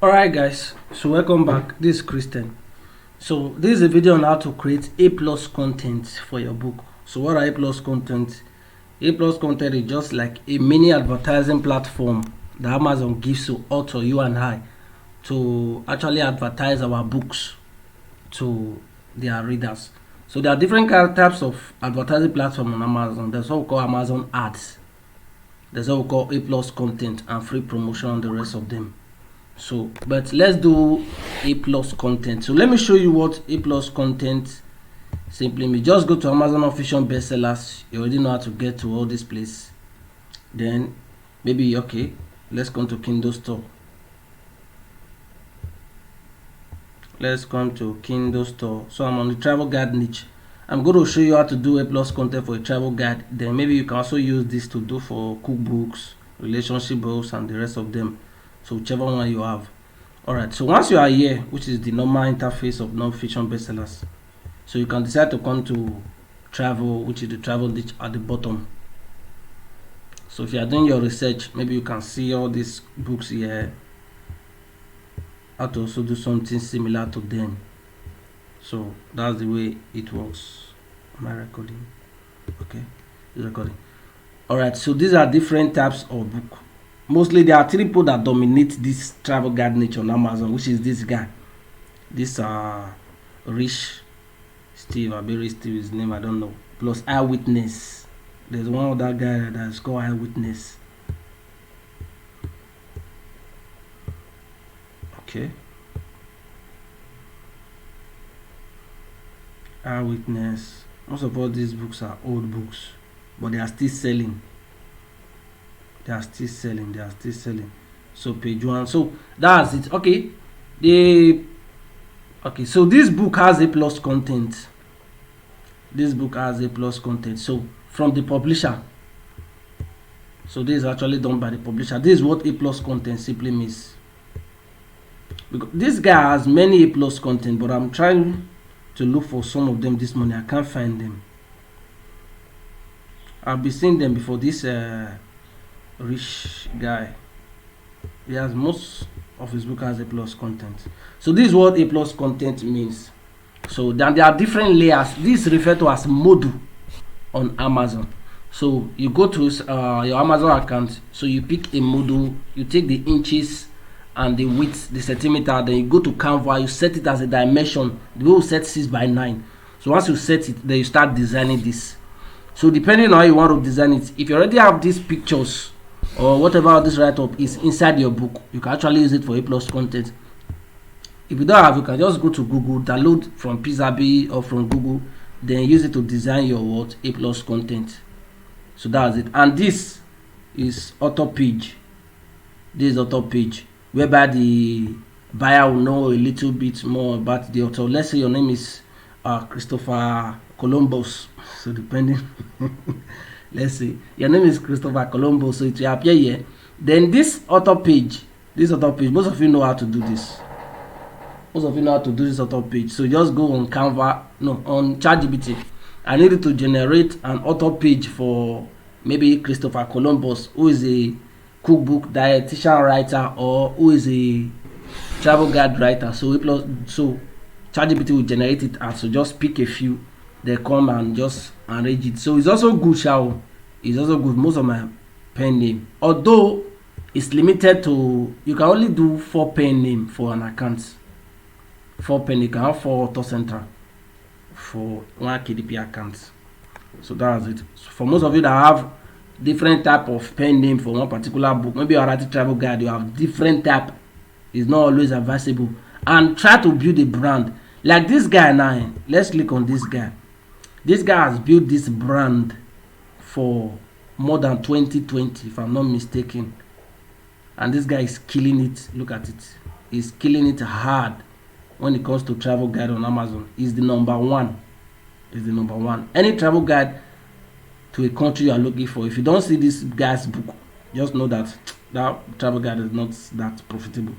Alright guys, so welcome back. This is Christian. So this is a video on how to create A plus content for your book. So what are A plus content? A plus content is just like a mini advertising platform that Amazon gives to author, you and I, to actually advertise our books to their readers. So there are different types of advertising platform on Amazon. There's what we call Amazon ads. There's what we call A plus content and free promotion and the rest of them. So but let's do A plus content. So let me show you what A plus content simply means. Just go to Amazon official bestsellers. You already know how to get to all this place. Then maybe okay, let's come to Kindle store. Let's come to Kindle store. So I'm on the travel guide niche. I'm going to show you how to do A plus content for a travel guide. Then maybe you can also use this to do for cookbooks, relationship books, and the rest of them. So whichever one you have. Alright, so once you are here, which is the normal interface of non-fiction bestsellers, so you can decide to come to travel, which is the travel niche at the bottom. So if you are doing your research, maybe you can see all these books here, how to also do something similar to them. So that's the way it works. Am I recording? Okay, it's recording. Alright, so these are different types of book. Mostly there are three people that dominate this travel guide niche on Amazon, which is this guy. This Rich Steve, I believe Steve his name, I don't know. Plus Eyewitness. There's one other guy that's called Eyewitness. Okay. Eyewitness. Most of all these books are old books, but they are still selling. They are still selling. So page one. So that's it. Okay. So this book has A plus content. So from the publisher. So this is actually done by the publisher. This is what A plus content simply means. Because this guy has many A plus content, but I'm trying to look for some of them this morning. I can't find them. I'll be seeing them before. This rich guy, he has most of his book has A plus content. So this is what A plus content means. So then there are different layers. This is referred to as module on Amazon. So you go to your Amazon account, so you pick a module, you take the inches and the width, the centimeter, then you go to Canva, you set it as a dimension. The way we set 6x9. So once you set it, then you start designing this. So depending on how you want to design it, if you already have these pictures or whatever this write-up is inside your book, you can actually use it for A plus content. If you don't have, you can just go to Google, download from Pixabay or from Google, then use it to design your what A plus content. So that's it. And this is author page. This is author page, whereby the buyer will know a little bit more about the author. Let's say your name is Christopher Columbus. So depending, let's say your name is Christopher Columbus, so it will appear here. Then this author page, most of you know how to do this. This author page. So just go on Canva, no, on ChatGPT. I needed to generate an author page for maybe Christopher Columbus, who is a cookbook dietitian writer or who is a travel guide writer. So ChatGPT will generate it, and so just pick a few, they come and just arrange it. So it's also good, it's also good. Most of my pen name, although it's limited to, you can only do 4 pen name for an account. 4 pen, you can have 4 author central for one KDP account. So that's it. So for most of you that have different type of pen name for one particular book, maybe you're writing travel guide, you have different type, it's not always advisable. And try to build a brand like this guy now. Let's click on this guy. This guy has built this brand for more than 2020, if I'm not mistaken, and this guy is killing it. Look at it, he's killing it hard when it comes to travel guide on Amazon. Is the number one. Any travel guide to a country you are looking for, if you don't see this guy's book, just know that that travel guide is not that profitable.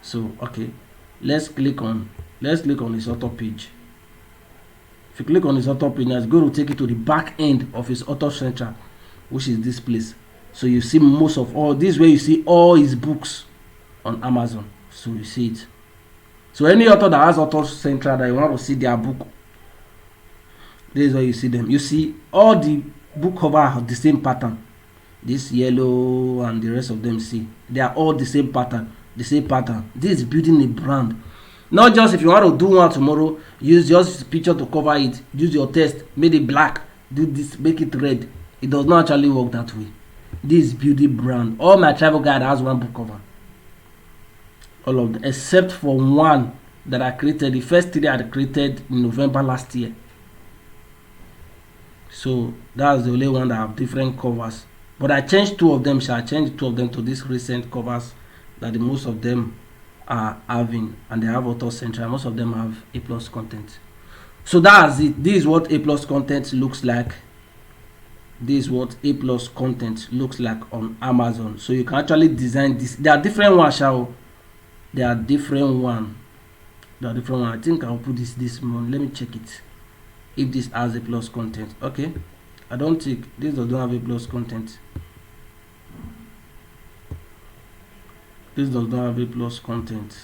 So okay, let's click on his author page. If you click on his author page, it's going to take you to the back end of his author center, which is this place. So you see most of all this, where you see all his books. on Amazon. So you see it. So any author that has Author Central that you want to see their book, this is where you see them. You see all the book cover have the same pattern. This yellow and the rest of them, see, they are all the same pattern. The same pattern. This is building a brand. Not just if you want to do one tomorrow, use just picture to cover it. Use your text, make it black. Do this, make it red. It does not actually work that way. This is building brand. All my travel guide has one book cover. All of them, except for one that I created. The first three I created in November last year. So that's the only one that have different covers. But I changed two of them. So I changed two of them to these recent covers that the most of them are having, and they have Author Central. Most of them have A+ content. So that's it. This is what A+ content looks like. This is what A+ content looks like on Amazon. So you can actually design this. There are different ones, shall. There are different one. I think I'll put this one. Let me check it. If this has A+ content. Okay. I don't think this does not have A+ content. This does not have A+ content.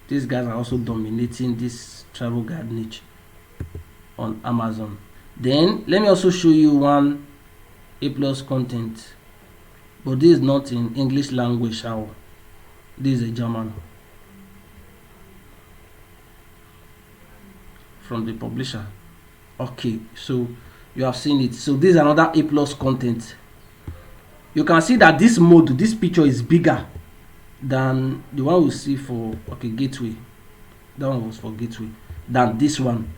These guys are also dominating this travel guide niche on Amazon. Then let me also show you one A+ content, but this is not in English language. How? This is a German from the publisher. Okay, so you have seen it. So this is another A+ content. You can see that this mode, this picture is bigger than the one we see for Gateway. That one was for Gateway. Than this one.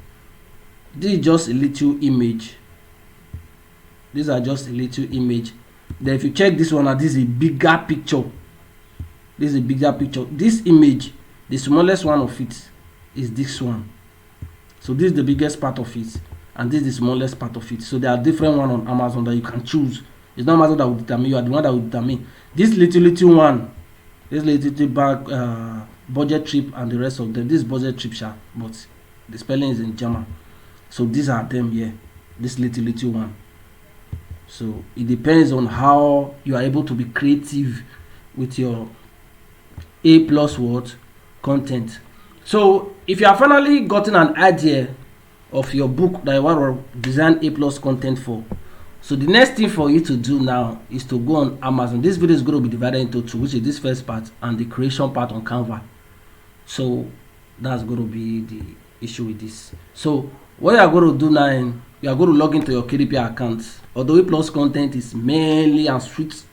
This is just a little image. These are just a little image. Then if you check this one, this is a bigger picture. This is a bigger picture. This image, the smallest one of it is this one. So this is the biggest part of it, and this is the smallest part of it. So there are different ones on Amazon that you can choose. It's not Amazon that will determine, you are the one that will determine. This little one, this little bag, budget trip, and the rest of them. This is budget trip, but the spelling is in German. So these are them here. This little one. So it depends on how you are able to be creative with your A+ word content. So if you have finally gotten an idea of your book that you want to design A+ content for, so the next thing for you to do now is to go on Amazon. This video is going to be divided into two, which is this first part and the creation part on Canva. So that's going to be the issue with this. So what you are going to do now, you are going to log into your KDP account. Although A+ content is mainly and sweet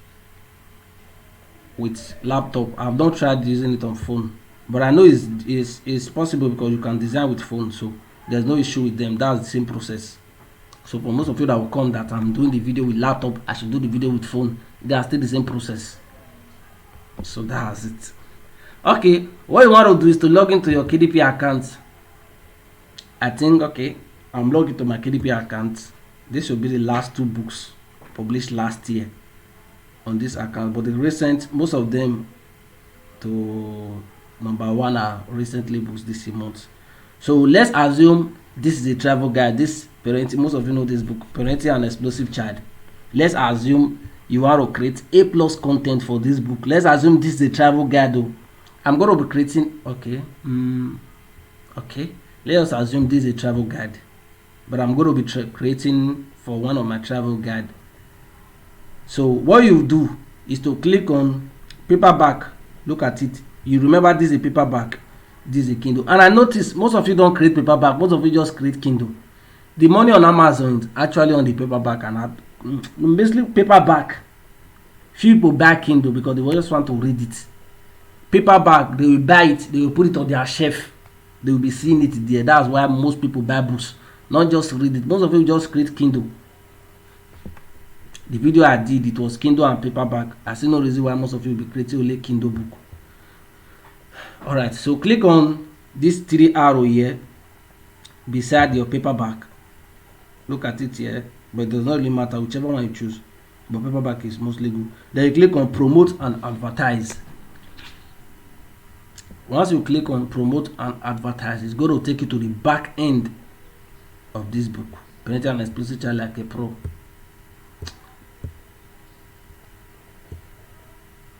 with laptop, I've not tried using it on phone, but I know it's possible because you can design with phone, so there's no issue with them. That's the same process. So for most of you that will come that I'm doing the video with laptop, I should do the video with phone, they are still the same process. So that's it. Okay, what you want to do is to log into your KDP account. I think, okay, I'm logged into my KDP account. This will be the last two books published last year on this account, but the recent, most of them to number one are recently books this month. So let's assume this is a travel guide. This parenting, most of you know this book, Parenting an Explosive Child. Let's assume you want to create A+ content for this book. Let's assume this is a travel guide though. I'm going to be creating, okay, let's assume this is a travel guide, but I'm going to be creating for one of my travel guide. So what you do is to click on paperback. Look at it. You remember this is a paperback, this is a Kindle, and I notice most of you don't create paperback, most of you just create Kindle. The money on Amazon is actually on the paperback, and basically paperback, few people buy Kindle because they just want to read it. Paperback, they will buy it, they will put it on their shelf, they will be seeing it there. That's why most people buy books, not just read it. Most of you just create Kindle. The video I did, it was Kindle and paperback. I see no reason why most of you will be creating only Kindle book. Alright, so click on this 3 arrow here beside your paperback. Look at it here, but it does not really matter whichever one you choose, but paperback is mostly good. Then you click on promote and advertise. Once you click on promote and advertise, it's going to take you to the back end of this book, Parenting an Explosive Child Like a Pro.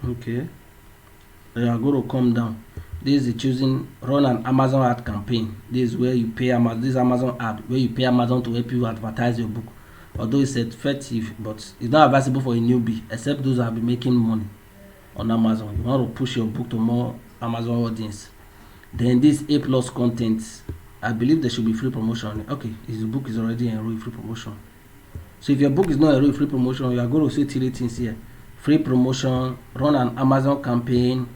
Okay. You are going to come down. This is choosing run an Amazon ad campaign. This is where you pay Amazon. This Amazon ad where you pay Amazon to help you advertise your book. Although it's effective, but it's not advisable for a newbie, except those that have been making money on Amazon. You want to push your book to more Amazon audience. Then this A plus content, I believe there should be free promotion. Okay, his book is already enrolled free promotion. So if your book is not enrolled free promotion, you are going to see 3 things here: free promotion, run an Amazon campaign,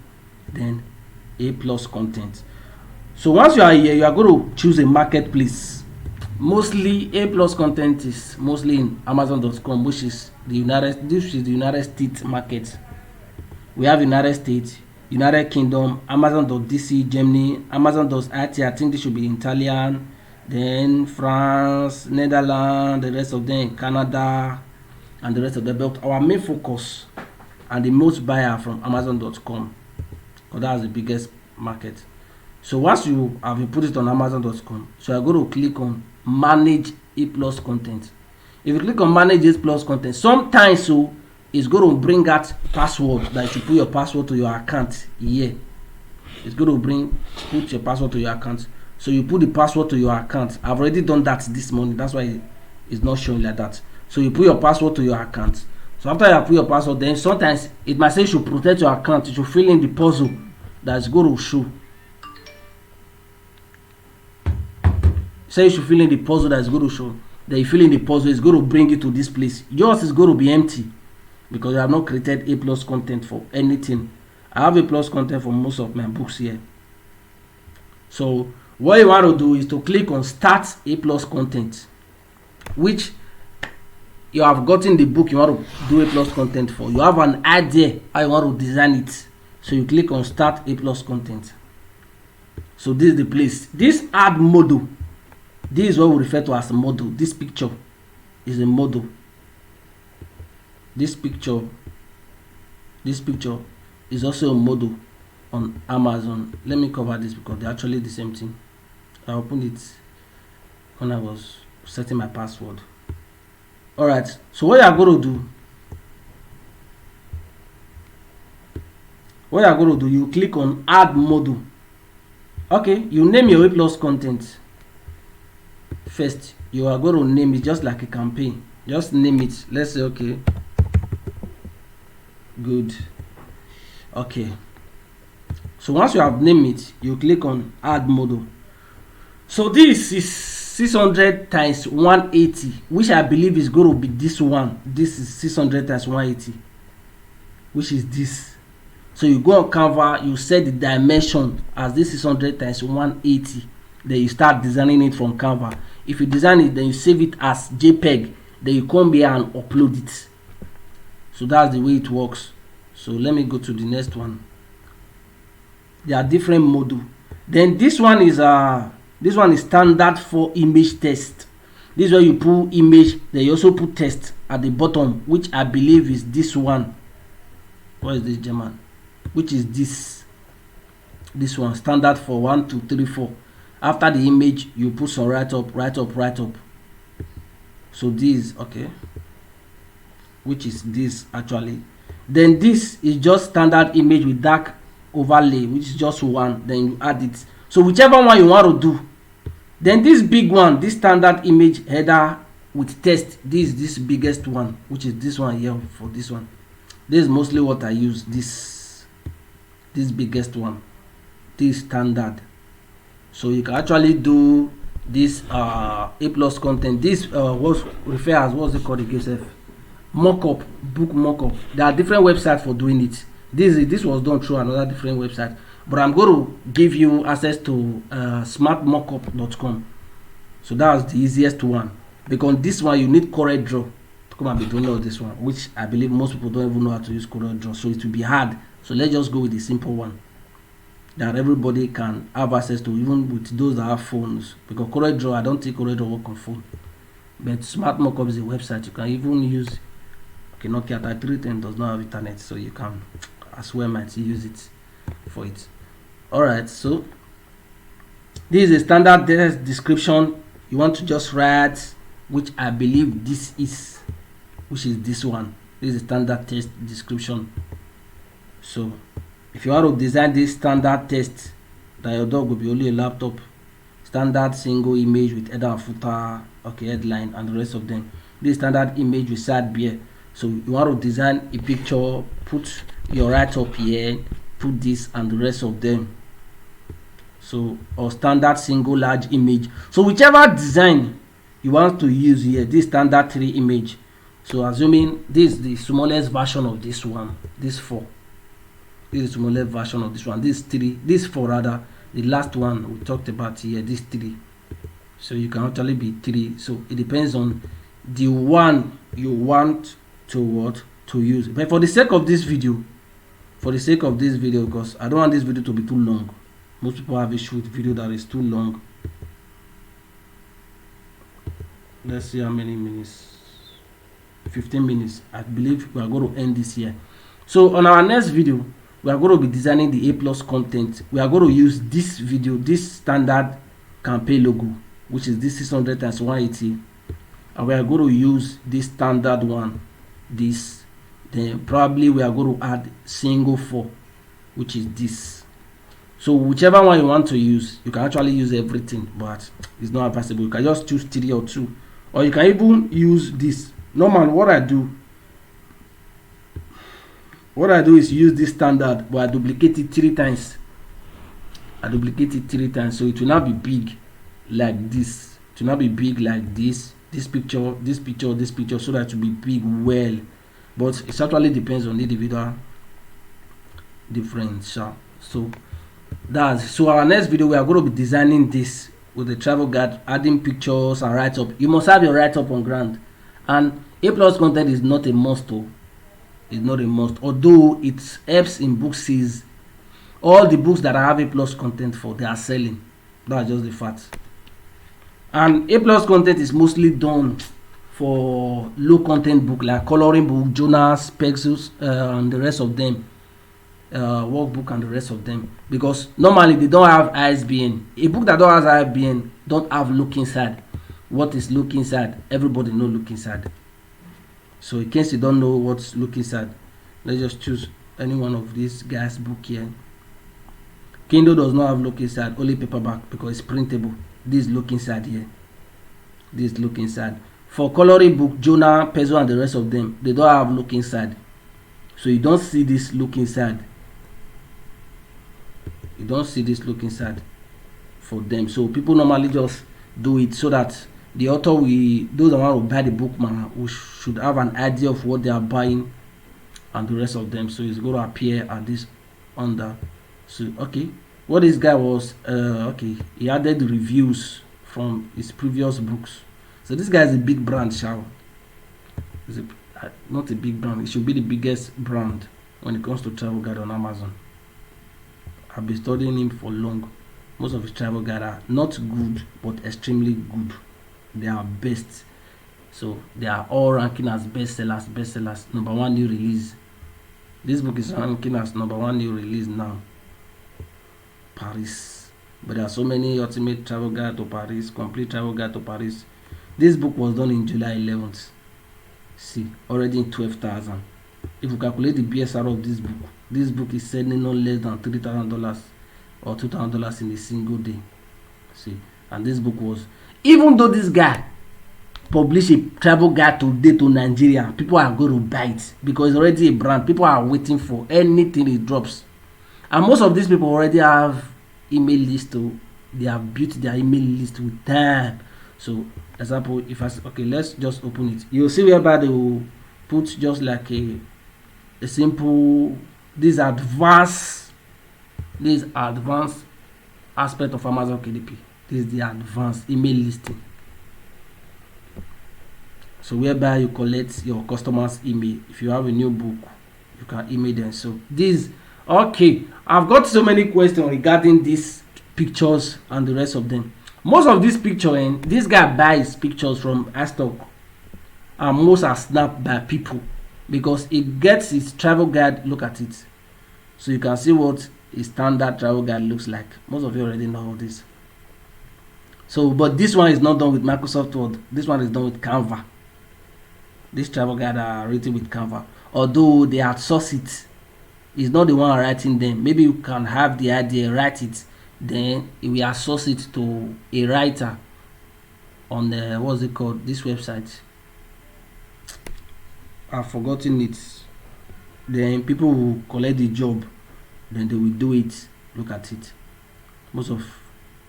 then A plus content. So once you are here, you are going to choose a marketplace. Mostly A plus content is mostly in Amazon.com, which is the United States market. We have United States, United Kingdom, Amazon.dc, Germany, Amazon.it. I think this should be Italian, then France, Netherlands, the rest of them, Canada, and the rest of them. But our main focus and the most buyer from Amazon.com, because that's the biggest market. So once you have put it on Amazon.com, so you're going to click on manage A plus content. If you click on manage A plus content, sometimes so it's going to bring out password that you should put your password to your account here. It's going to put your password to your account. So you put the password to your account. I've already done that this morning. That's why it's not showing like that. So you put your password to your account. So after you put your password, then sometimes it might say you should protect your account. You should fill in the puzzle that's going to show. Say you should fill in the puzzle that's going to show. Then you fill in the puzzle, it's going to bring you to this place. Yours is going to be empty because I have not created A plus content for anything. I have A plus content for most of my books here. So what you want to do is to click on start A plus content, which you have gotten the book you want to do A plus content for. You have an idea how you want to design it. So you click on start A plus content. So this is the place. This ad model, this is what we refer to as a model. This picture is a model. This picture is also a model on Amazon. Let me cover this because they're actually the same thing. I opened it when I was setting my password. Alright, so what you are going to do, you click on add model. Okay, you name your A plus content. First, you are going to name it just like a campaign. Just name it. Let's say, okay, good. Okay. So once you have named it, you click on add model. So this is 600 times 180, which I believe is going to be this one. This is 600 times 180, which is this. So you go on Canva, you set the dimension as this 600 times 180. Then you start designing it from Canva. If you design it, then you save it as JPEG. Then you come here and upload it. So that's the way it works. So let me go to the next one. There are different module. Then this one is standard for image test. This is where you put image, then you also put text at the bottom, which I believe is this one. What is this, German? Which is this one, standard for 1, 2, 3, 4. After the image, you put some right up. So this, okay, which is this actually. Then this is just standard image with dark overlay, which is just one. Then you add it. So whichever one you want to do. Then this big one, this standard image header with text, this biggest one, which is this one here. For this one, this is mostly what I use. This biggest one, this standard. So you can actually do this A plus content. This was referred as, what's it called again? Mockup, book mockup. There are different websites for doing it. This was done through another different website, but I'm going to give you access to smartmockup.com. So that's the easiest one, because this one you need CorelDRAW to come and be doing all this one, which I believe most people don't even know how to use CorelDRAW, so it will be hard. So let's just go with the simple one that everybody can have access to, even with those that have phones, because CorelDRAW, I don't think CorelDRAW work on phone, but Smart Mockup is a website you can even use. Okay, Nokia 3310 does not have internet, so you can as well might use it for it. Alright, so this is a standard text description. You want to just write, which I believe this is, which is this one. This is a standard text description. So if you want to design this standard text that your dog will be only a laptop, standard single image with header and footer, okay, headline and the rest of them, this standard image with sad beer. So you want to design a picture, put your write-up here, put this and the rest of them. So, or standard single large image. So whichever design you want to use here, this standard 3 image. So assuming this is the smallest version of this one, this 4. This is the smallest version of this one. This 3, this 4 rather. The last one we talked about here, this 3. So you can actually be 3. So it depends on the one you want to what to use. But for the sake of this video, because I don't want this video to be too long. Most people have issue with video that is too long. Let's see how many minutes. 15 minutes. I believe we are going to end this here. So on our next video, we are going to be designing the A+ content. We are going to use this video, this standard campaign logo, which is this 600 times 180, and we are going to use this standard one, this. Then probably we are going to add single 4, which is this. So whichever one you want to use, you can actually use everything, but it's not advisable. You can just choose 3 or 2, or you can even use this. Normally what I do is use this standard, but I duplicate it 3 times. So it will not be big like this. It will not be big like this. This picture, so that it will be big well. But it actually depends on the individual difference. So our next video, we are going to be designing this with the travel guide, adding pictures and write-up. You must have your write-up on ground, and A+ content is not a must. It's not a must, although it helps in book sales. All the books that I have A+ content for, they are selling. That's just the fact. And A+ content is mostly done for low content book like coloring book, Jonas, Pexels, and the rest of them, workbook and the rest of them, because normally they don't have ISBN. A book that don't have ISBN don't have look inside. What is look inside? Everybody know look inside. So in case you don't know what's look inside, let's just choose any one of these guys' book here. Kindle does not have look inside, only paperback because it's printable. This look inside here. This look inside. For coloring book, Jonah, Pezzo and the rest of them, they don't have look inside. So you don't see this look inside. You don't see this look inside for them. So people normally just do it so that the author, those that want to buy the book, man, we should have an idea of what they are buying and the rest of them. So it's going to appear at this under. So okay, what this guy was, okay, he added reviews from his previous books. So this guy is a big brand, shall not a big brand, it should be the biggest brand when it comes to travel guide on Amazon. I've been studying him for long. Most of his travel guide are not good, but extremely good. They are best. So they are all ranking as bestsellers, number 1 new release. This book is ranking as number 1 new release now. Paris. But there are so many ultimate travel guide to Paris, complete travel guide to Paris. This book was done in July 11th. See, already in 12,000. If you calculate the BSR of this book is selling no less than $3,000 or $2,000 in a single day. See, and this book was, even though this guy published a travel guide today to Nigeria, people are going to buy it because it's already a brand. People are waiting for anything it drops, and most of these people already have email list. They have built their email list with time. So example, if I say, okay, let's just open it, you'll see whereby they will put just like a simple, this advanced aspect of Amazon KDP. This is the advanced email listing. So whereby you collect your customers' email. If you have a new book, you can email them. So this, okay, I've got so many questions regarding these pictures and the rest of them. Most of these pictures, this guy buys pictures from iStock, and most are snapped by people because it gets his travel guide. Look at it, so you can see what a standard travel guide looks like. Most of you already know all this. So, but this one is not done with Microsoft Word. This one is done with Canva. This travel guide are written with Canva, although they outsource it. is not the one writing them. Maybe you can have the idea, write it, then we associate it to a writer on the what's it called, this website, I've forgotten it. Then people will collect the job, then they will do it. Look at it, most of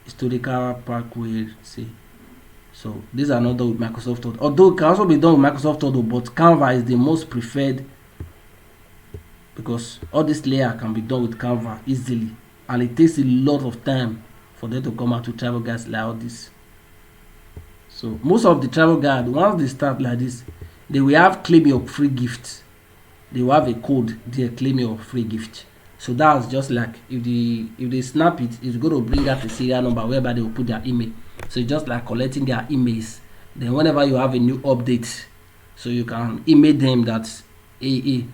historical parkway say. So these are not done with Microsoft Word, although it can also be done with Microsoft Word, but Canva is the most preferred because all this layer can be done with Canva easily, and it takes a lot of time for them to come out to travel guides like all this. So most of the travel guide, once they start like this, they will have claim your free gift. They will have a code there, claim your free gift. So that's just like if they snap it, it's going to bring out a serial number whereby they will put their email. So it's just like collecting their emails. Then whenever you have a new update, so you can email them that, hey,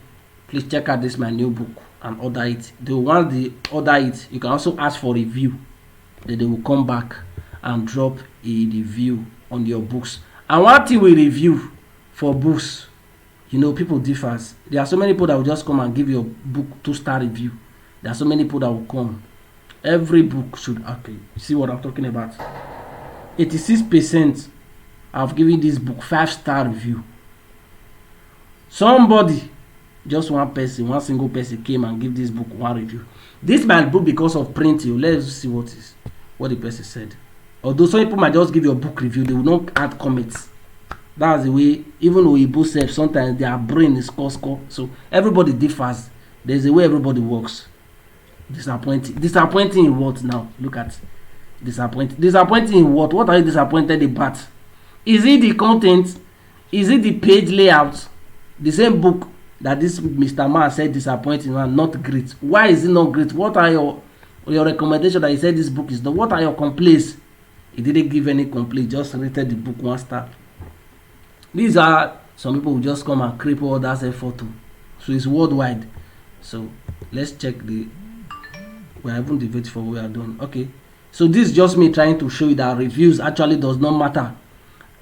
please check out this my new book and order it. Once they order it, you can also ask for review. Then they will come back and drop a review on your books. And one thing we review for books, people differs. There are so many people that will just come and give your book 2-star review. There are so many people that will come. Every book should, okay, you see what I'm talking about? 86% have given this book 5-star review. Somebody, just one single person came and give this book 1 review. This might be because of printing. Let's see what the person said. Although some people might just give your book review, they will not add comments. That's the way, even Oyibo self, sometimes their brain is score. So everybody differs. There's a way everybody works. Disappointing in what now? Look at disappointing in what? What are you disappointed about? Is it the content? Is it the page layout? The same book that this Mr. Man said disappointing and not great. Why is it not great? What are your recommendation that he said this book is not? What are your complaints? He didn't give any complaint, just rated the book 1 star. These are some people who just come and cripple all that photo. So it's worldwide. So let's check we are even debating for what we are doing. Okay. So this is just me trying to show you that reviews actually does not matter.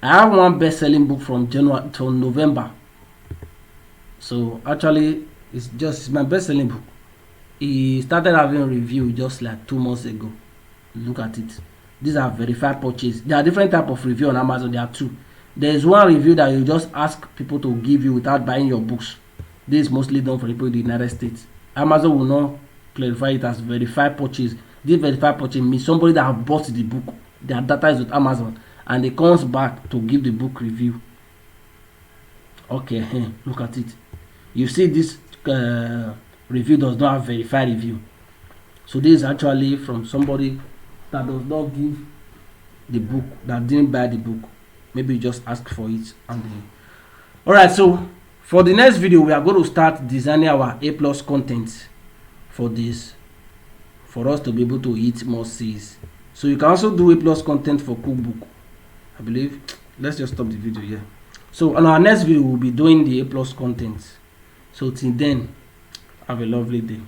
I have one best-selling book from January to November. So actually it's my best-selling book. He started having a review just like 2 months ago. Look at it. These are verified purchase. There are different type of review on Amazon. There are 2. There is one review that you just ask people to give you without buying your books. This is mostly done for people in the United States. Amazon will not clarify it as verified purchase. This verified purchase means somebody that have bought the book, their data is with Amazon, and they comes back to give the book review. Okay, look at it. You see this review does not have verified review. So this is actually from somebody that does not give the book, that didn't buy the book. Maybe you just ask for it. Alright, so for the next video we are going to start designing our A+ content for this, for us to be able to hit more C's. So you can also do A+ content for cookbook, I believe. Let's just stop the video here. So on our next video we'll be doing the A+ content. So till then, have a lovely day.